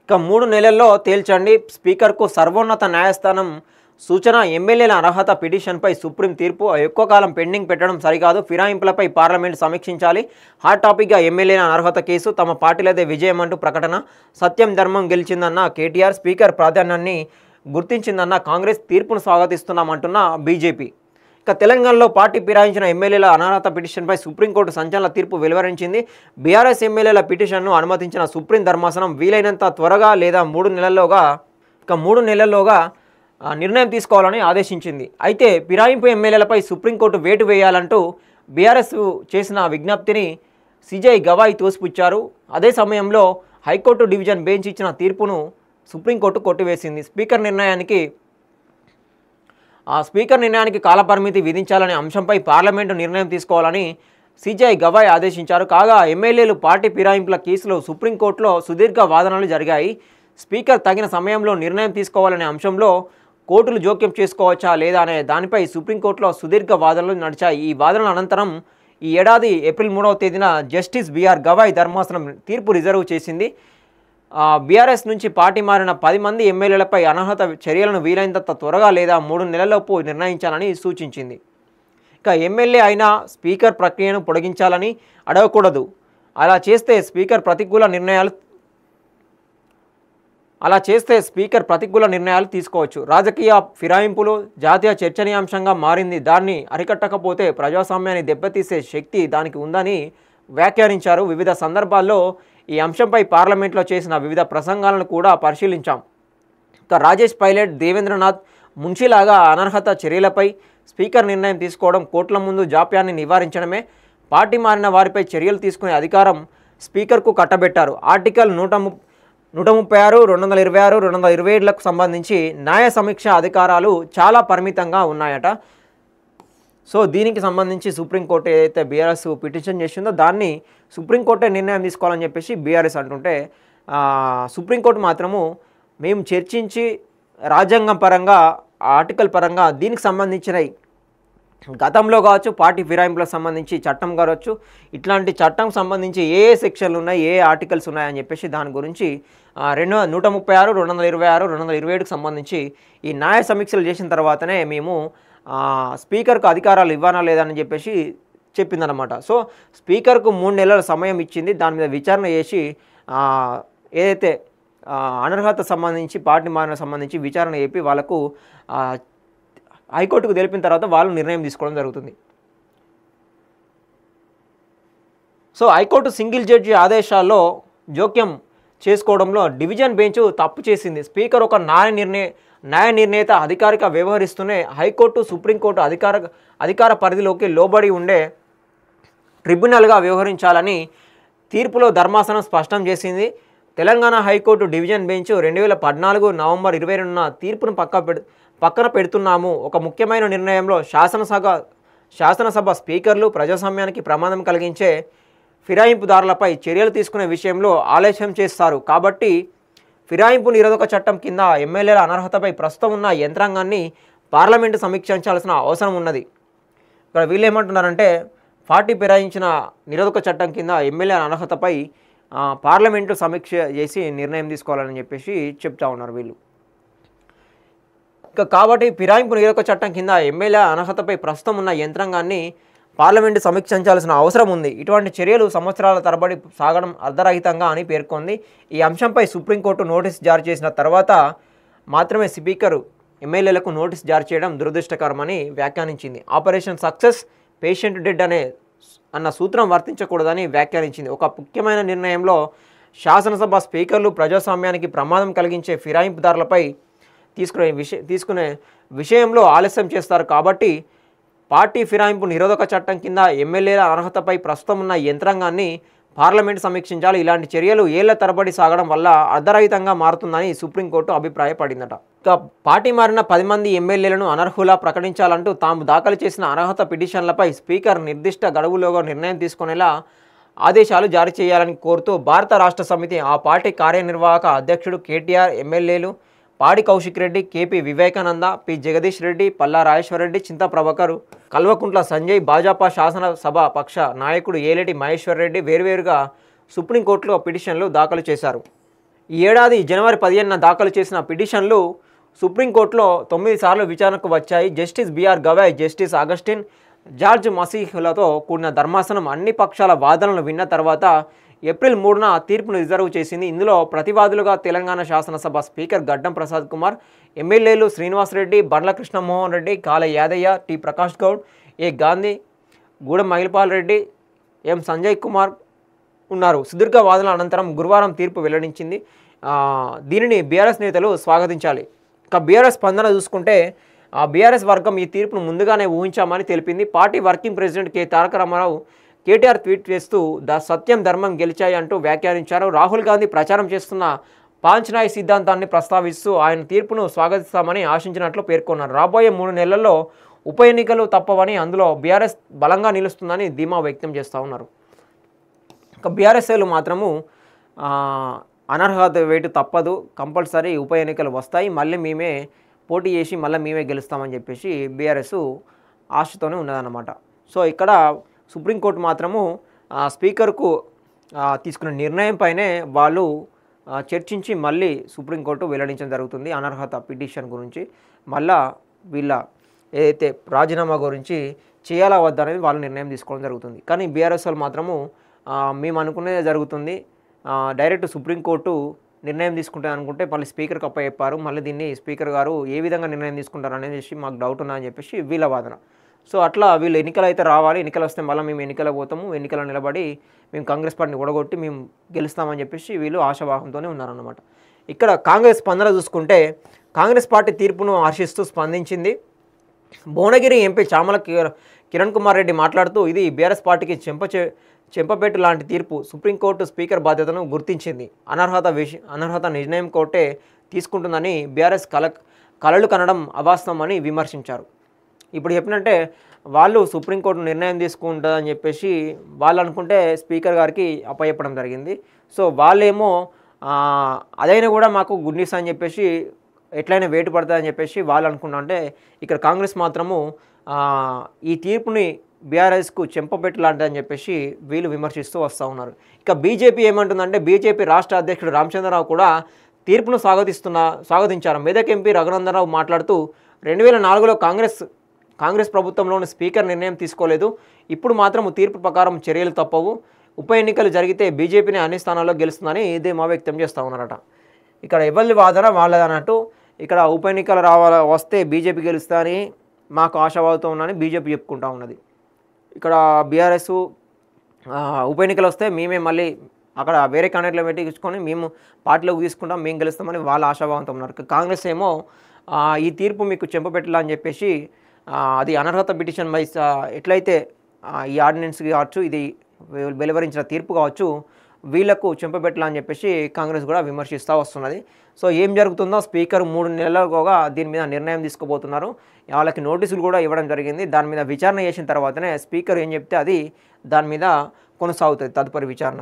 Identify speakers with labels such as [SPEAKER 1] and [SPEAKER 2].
[SPEAKER 1] ఇక 3 నెలల్లో తేల్చండి స్పీకర్కు సర్వోన్నత న్యాయస్థానం సూచన ఎమ్మెల్యేల అర్హత పిటిషన్పై సుప్రీం తీర్పు ఎక్కువ కాలం పెండింగ్ పెట్టడం సరికాదు ఫిరాయింపులపై పార్లమెంట్ సమీక్షించాలి హాట్ టాపిక్గా ఎమ్మెల్యేల అనర్హత కేసు తమ పార్టీలదే విజయం అంటూ ప్రకటన సత్యం ధర్మం గెలిచిందన్న కేటీఆర్ స్పీకర్ ప్రాధాన్యాన్ని గుర్తించిందన్న కాంగ్రెస్ తీర్పును స్వాగతిస్తున్నామంటున్న బీజేపీ ఇక తెలంగాణలో పార్టీ ఫిరాయించిన ఎమ్మెల్యేల అనర్హత పిటిషన్పై సుప్రీంకోర్టు సంచలన తీర్పు వెలువరించింది బీఆర్ఎస్ ఎమ్మెల్యేల పిటిషన్ను అనుమతించిన సుప్రీం ధర్మాసనం వీలైనంత త్వరగా లేదా 3 నెలల్లోగా నిర్ణయం తీసుకోవాలని ఆదేశించింది అయితే ఫిరాయింపు ఎమ్మెల్యేలపై సుప్రీంకోర్టు వేటు వేయాలంటూ బీఆర్ఎస్ చేసిన విజ్ఞప్తిని సిజేఐ గవాయి తోసిపుచ్చారు అదే సమయంలో హైకోర్టు డివిజన్ బెంచ్ ఇచ్చిన తీర్పును సుప్రీంకోర్టు కొట్టివేసింది స్పీకర్ నిర్ణయానికి కాలపరిమితి విధించాలనే అంశంపై పార్లమెంటు నిర్ణయం తీసుకోవాలని సిజేఐ గవాయ్ ఆదేశించారు కాగా ఎమ్మెల్యేలు పార్టీ ఫిరాయింపుల కేసులో సుప్రీంకోర్టులో సుదీర్ఘ వాదనలు జరిగాయి స్పీకర్ తగిన సమయంలో నిర్ణయం తీసుకోవాలనే అంశంలో కోర్టులు జోక్యం చేసుకోవచ్చా లేదా అనే దానిపై సుప్రీంకోర్టులో సుదీర్ఘ వాదనలు నడిచాయి ఈ వాదనల అనంతరం ఈ ఏడాది ఏప్రిల్ 3వ తేదీన జస్టిస్ బిఆర్ గవాయ్ ధర్మాసనం తీర్పు రిజర్వ్ చేసింది బీఆర్ఎస్ నుంచి పార్టీ మారిన 10 మంది ఎమ్మెల్యేలపై అనర్హత చర్యలను వీలైనంత త్వరగా లేదా 3 నెలల్లోపు నిర్ణయించాలని సూచించింది ఇక ఎమ్మెల్యే అయినా స్పీకర్ ప్రక్రియను పొడిగించాలని అడగకూడదు అలా చేస్తే స్పీకర్ ప్రతికూల నిర్ణయాలు తీసుకోవచ్చు రాజకీయ ఫిరాయింపులు జాతీయ చర్చనీయాంశంగా మారింది దాన్ని అరికట్టకపోతే ప్రజాస్వామ్యాన్ని దెబ్బతీసే శక్తి దానికి ఉందని వ్యాఖ్యానించారు వివిధ సందర్భాల్లో ఈ అంశంపై పార్లమెంట్లో చేసిన వివిధ ప్రసంగాలను కూడా పరిశీలించాం ఇక రాజేష్ పైలట్ దేవేంద్రనాథ్ మున్షిలాగా అనర్హత చర్యలపై స్పీకర్ నిర్ణయం తీసుకోవడం కోర్టుల ముందు జాప్యాన్ని నివారించడమే పార్టీ మారిన వారిపై చర్యలు తీసుకునే అధికారం స్పీకర్కు కట్టబెట్టారు ఆర్టికల్ 136 226 227లకు సంబంధించి న్యాయ సమీక్ష అధికారాలు చాలా పరిమితంగా ఉన్నాయట సో దీనికి సంబంధించి సుప్రీంకోర్టు ఏదైతే బీఆర్ఎస్ పిటిషన్ చేసిందో దాన్ని సుప్రీంకోర్టే నిర్ణయం తీసుకోవాలని చెప్పేసి బీఆర్ఎస్ అంటుంటే సుప్రీంకోర్టు మాత్రము మేము చర్చించి రాజ్యాంగం పరంగా ఆర్టికల్ పరంగా దీనికి సంబంధించిన గతంలో కావచ్చు పార్టీ ఫిరాయింపులకు సంబంధించి చట్టం కావచ్చు ఇట్లాంటి చట్టం సంబంధించి ఏ సెక్షన్లు ఉన్నాయి ఏ ఆర్టికల్స్ ఉన్నాయని చెప్పేసి దాని గురించి 136 226 227కి సంబంధించి ఈ న్యాయ సమీక్షలు చేసిన తర్వాతనే మేము స్పీకర్కు అధికారాలు ఇవ్వానా లేదని చెప్పేసి చెప్పిందనమాట సో స్పీకర్కు 3 నెలల సమయం ఇచ్చింది దాని మీద విచారణ చేసి ఏదైతే అనర్హత సంబంధించి పార్టీ మారిన సంబంధించి విచారణ చేపి వాళ్ళకు హైకోర్టుకు తెలిపిన తర్వాత వాళ్ళు నిర్ణయం తీసుకోవడం జరుగుతుంది సో హైకోర్టు సింగిల్ జడ్జి ఆదేశాల్లో జోక్యం చేసుకోవడంలో డివిజన్ బెంచ్ తప్పు చేసింది స్పీకర్ ఒక న్యాయ నిర్ణేత అధికారిక వ్యవహరిస్తూనే హైకోర్టు సుప్రీంకోర్టు అధికార పరిధిలోకి లోబడి ఉండే ట్రిబ్యునల్గా వ్యవహరించాలని తీర్పులో ధర్మాసనం స్పష్టం చేసింది Telangana High Court division bench 2014 November 22న తీర్పును పక్కన పెడుతున్నాము ఒక ముఖ్యమైన నిర్ణయంలో శాసనసభ స్పీకర్లు ప్రజాస్వామ్యానికి ప్రమాదం కలిగించే ఫిరాయింపుదారులపై చర్యలు తీసుకునే విషయంలో ఆలస్యం చేస్తారు కాబట్టి ఫిరాయింపు నిరోధక చట్టం కింద ఎమ్మెల్యేల అనర్హతపై ప్రస్తుతం ఉన్న యంత్రాంగాన్ని పార్లమెంటు సమీక్షించాల్సిన అవసరం ఉన్నది ఇక్కడ వీళ్ళు ఏమంటున్నారంటే పార్టీ ఫిరాయించిన నిరోధక చట్టం కింద ఎమ్మెల్యేల అనర్హతపై పార్లమెంటు సమీక్ష చేసి నిర్ణయం తీసుకోవాలని చెప్పేసి చెప్తా ఉన్నారు వీళ్ళు ఇక కాబట్టి ఫిరాయింపు నిరోధక చట్టం కింద ఎమ్మెల్యే అనర్హతపై ప్రస్తుతం ఉన్న యంత్రాంగాన్ని పార్లమెంటు సమీక్షించాల్సిన అవసరం ఉంది ఇటువంటి చర్యలు సంవత్సరాల తరబడి సాగడం అర్ధరహితంగా అని పేర్కొంది ఈ అంశంపై సుప్రీంకోర్టు నోటీస్ జారీ చేసిన తర్వాత మాత్రమే స్పీకర్ ఎమ్మెల్యేలకు నోటీస్ జారీ చేయడం దురదృష్టకరమని వ్యాఖ్యానించింది ఆపరేషన్ సక్సెస్ పేషెంట్ డెడ్ అన్న సూత్రం వర్తించకూడదని వ్యాఖ్యానించింది ఒక ముఖ్యమైన నిర్ణయంలో శాసనసభ స్పీకర్లు ప్రజాస్వామ్యానికి ప్రమాదం కలిగించే ఫిరాయింపుదారులపై తీసుకునే విషయంలో ఆలస్యం చేస్తారు కాబట్టి పార్టీ ఫిరాయింపు నిరోధక చట్టం కింద ఎమ్మెల్యేల అర్హతపై ప్రస్తుతం ఉన్న యంత్రాంగాన్ని పార్లమెంటు సమీక్షించాలి ఇలాంటి చర్యలు ఏళ్ల తరబడి సాగడం వల్ల అర్ధరహితంగా మారుతుందని సుప్రీంకోర్టు అభిప్రాయపడిందట ఇక పార్టీ మారిన 10 మంది ఎమ్మెల్యేలను అనర్హులా ప్రకటించాలంటూ తాము దాఖలు చేసిన అనర్హత పిటిషన్లపై స్పీకర్ నిర్దిష్ట గడువులోగా నిర్ణయం తీసుకునేలా ఆదేశాలు జారీ చేయాలని కోరుతూ భారత రాష్ట్ర సమితి ఆ పార్టీ కార్యనిర్వాహక అధ్యక్షుడు కేటీఆర్ ఎమ్మెల్యేలు పాడి కౌశిక్ రెడ్డి కేపీ వివేకానంద పి జగదీష్ రెడ్డి పల్లా రాజేశ్వర్ రెడ్డి చింత ప్రభాకర్ కల్వకుంట్ల సంజయ్ భాజపా శాసనసభ పక్ష నాయకుడు ఏలేటి మహేశ్వర్ రెడ్డి వేర్వేరుగా సుప్రీంకోర్టులో పిటిషన్లు దాఖలు చేశారు ఈ ఏడాది జనవరి 15న దాఖలు చేసిన పిటిషన్లు సుప్రీంకోర్టులో 9 సార్లు విచారణకు వచ్చాయి. Justice B R Gavai, justice Augustine, George మసీహ్లతో కూడిన ధర్మాసనం అన్ని పక్షాల వాదనలు విన్న తర్వాత ఏప్రిల్ 3న తీర్పును రిజర్వ్ చేసింది. ఇందులో ప్రతివాదులుగా తెలంగాణ శాసనసభ స్పీకర్ గడ్డం ప్రసాద్ కుమార్, ఎమ్మెల్యేలు శ్రీనివాసరెడ్డి, బండ్ల కృష్ణమోహన్ రెడ్డి, కాల యాదయ్య, టి ప్రకాష్ గౌడ్, ఏ గాంధీ, గూడెం మహిళపాల్ రెడ్డి, ఎం సంజయ్ కుమార్ ఉన్నారు. సుదీర్ఘ వాదనల అనంతరం గురువారం తీర్పు వెల్లడించింది. దీనిని బీఆర్ఎస్ నేతలు స్వాగతించాలి. ఇక బీఆర్ఎస్ స్పందన చూసుకుంటే బీఆర్ఎస్ వర్గం ఈ తీర్పును ముందుగానే ఊహించామని తెలిపింది. పార్టీ వర్కింగ్ ప్రెసిడెంట్ కె తారక రామారావు కేటీఆర్ ట్వీట్ చేస్తూ సత్యం ధర్మం గెలిచాయి అంటూ వ్యాఖ్యానించారు. రాహుల్ గాంధీ ప్రచారం చేస్తున్న పాంచ్నాయ్ సిద్ధాంతాన్ని ప్రస్తావిస్తూ ఆయన తీర్పును స్వాగతిస్తామని ఆశించినట్లు పేర్కొన్నారు. రాబోయే 3 నెలల్లో ఉప ఎన్నికలు తప్పవని, అందులో బీఆర్ఎస్ బలంగా నిలుస్తుందని ధీమా వ్యక్తం చేస్తూ ఉన్నారు. ఇక బీఆర్ఎస్ఏలు మాత్రము అనర్హత వేటు తప్పదు, కంపల్సరీ ఉప ఎన్నికలు వస్తాయి, మళ్ళీ మేమే పోటీ చేసి మళ్ళీ మేమే గెలుస్తామని చెప్పేసి బీఆర్ఎస్ ఆశతోనే ఉన్నదన్నమాట. సో ఇక్కడ సుప్రీంకోర్టు మాత్రము స్పీకర్కు తీసుకున్న నిర్ణయం పైనే వాళ్ళు చర్చించి మళ్ళీ సుప్రీంకోర్టు వెల్లడించడం జరుగుతుంది అనర్హత పిటిషన్ గురించి. మళ్ళా వీళ్ళ ఏదైతే రాజీనామా గురించి చేయాలా వద్దా అనేది వాళ్ళు నిర్ణయం తీసుకోవడం జరుగుతుంది. కానీ బీఆర్ఎస్ వాళ్ళు మాత్రము మేము అనుకునేదే జరుగుతుంది, డైరెక్ట్ సుప్రీంకోర్టు నిర్ణయం తీసుకుంటే అనుకుంటే మళ్ళీ స్పీకర్కి అప్పచెప్పారు, మళ్ళీ దీన్ని స్పీకర్ గారు ఏ విధంగా నిర్ణయం తీసుకుంటారు అనేది మాకు డౌట్ ఉందని చెప్పేసి వీళ్ళ వాదన. సో అట్లా వీళ్ళు ఎన్నికలు అయితే రావాలి, ఎన్నికలు వస్తే మళ్ళీ మేము ఎన్నికలు పోతాము, ఎన్నికలు నిలబడి మేము కాంగ్రెస్ పార్టీని ఓడగొట్టి మేము గెలుస్తామని చెప్పేసి వీళ్ళు ఆశావాహంతోనే ఉన్నారన్నమాట. ఇక్కడ కాంగ్రెస్ స్పందన చూసుకుంటే కాంగ్రెస్ పార్టీ తీర్పును హర్షిస్తూ స్పందించింది. భువనగిరి ఎంపీ చామల కిరణ్ కుమార్ రెడ్డి మాట్లాడుతూ ఇది బీఆర్ఎస్ పార్టీకి చెంపపెట్టు లాంటి తీర్పు, సుప్రీంకోర్టు స్పీకర్ బాధ్యతను గుర్తించింది, అనర్హత నిర్ణయం కోర్టే తీసుకుంటుందని బీఆర్ఎస్ కలలు కనడం అవాస్తవం అని విమర్శించారు. ఇప్పుడు చెప్పినట్టే వాళ్ళు సుప్రీంకోర్టు నిర్ణయం తీసుకుంటుందని చెప్పేసి వాళ్ళు అనుకుంటే స్పీకర్ గారికి అప్పచెప్పడం జరిగింది. సో వాళ్ళేమో అదైనా కూడా మాకు గుడ్ న్యూస్ అని చెప్పేసి ఎట్లయినా వేటు పడుతుందని చెప్పేసి వాళ్ళు అనుకుంటా. అంటే ఇక్కడ కాంగ్రెస్ మాత్రము ఈ తీర్పుని బీఆర్ఎస్కు చెంపపెట్టు లాంటిదని చెప్పేసి వీళ్ళు విమర్శిస్తూ వస్తూ ఉన్నారు. ఇక బీజేపీ ఏమంటుందంటే బీజేపీ రాష్ట్ర అధ్యక్షుడు రామచంద్రరావు కూడా తీర్పును స్వాగతించారు. మెదక్ ఎంపీ రఘునందనరావు మాట్లాడుతూ 2004లో కాంగ్రెస్ ప్రభుత్వంలోని స్పీకర్ నిర్ణయం తీసుకోలేదు, ఇప్పుడు మాత్రం తీర్పు ప్రకారం చర్యలు తప్పవు, ఉప ఎన్నికలు జరిగితే బీజేపీని అన్ని స్థానాల్లో గెలుస్తుందని ధీమా వ్యక్తం చేస్తూ ఉన్నారట. ఇక్కడ ఎవరి వాదన వాళ్ళదన్నట్టు ఇక్కడ ఉప ఎన్నికలు వస్తే బీజేపీ గెలుస్తా అని మాకు ఆశావాదుతూ ఉన్నారని బీజేపీ చెప్పుకుంటూ ఉన్నది. ఇక్కడ బీఆర్ఎస్ ఉప ఎన్నికలు వస్తే మేమే మళ్ళీ అక్కడ వేరే క్యాండిడేట్లు పెట్టించుకొని మేము పార్టీలోకి తీసుకుంటాం, మేము గెలుస్తామని వాళ్ళు ఆశాభావంతో ఉన్నారు. కాంగ్రెస్ ఏమో ఈ తీర్పు మీకు చెంపపెట్టాలని అని చెప్పేసి అది అనర్హత పిటిషన్ బై ఎట్లయితే ఈ ఆర్డినెన్స్ కావచ్చు, ఇది వెలువరించిన తీర్పు కావచ్చు, వీళ్లకు చెంపపెట్టాలని చెప్పేసి కాంగ్రెస్ కూడా విమర్శిస్తూ వస్తున్నది. సో ఏం జరుగుతుందో స్పీకర్ 3 నెలలుగా దీని మీద నిర్ణయం తీసుకోబోతున్నారు. వాళ్ళకి నోటీసులు కూడా ఇవ్వడం జరిగింది. దాని మీద విచారణ చేసిన తర్వాతనే స్పీకర్ ఏం చెప్తే అది దాని మీద కొనసాగుతుంది తదుపరి విచారణ.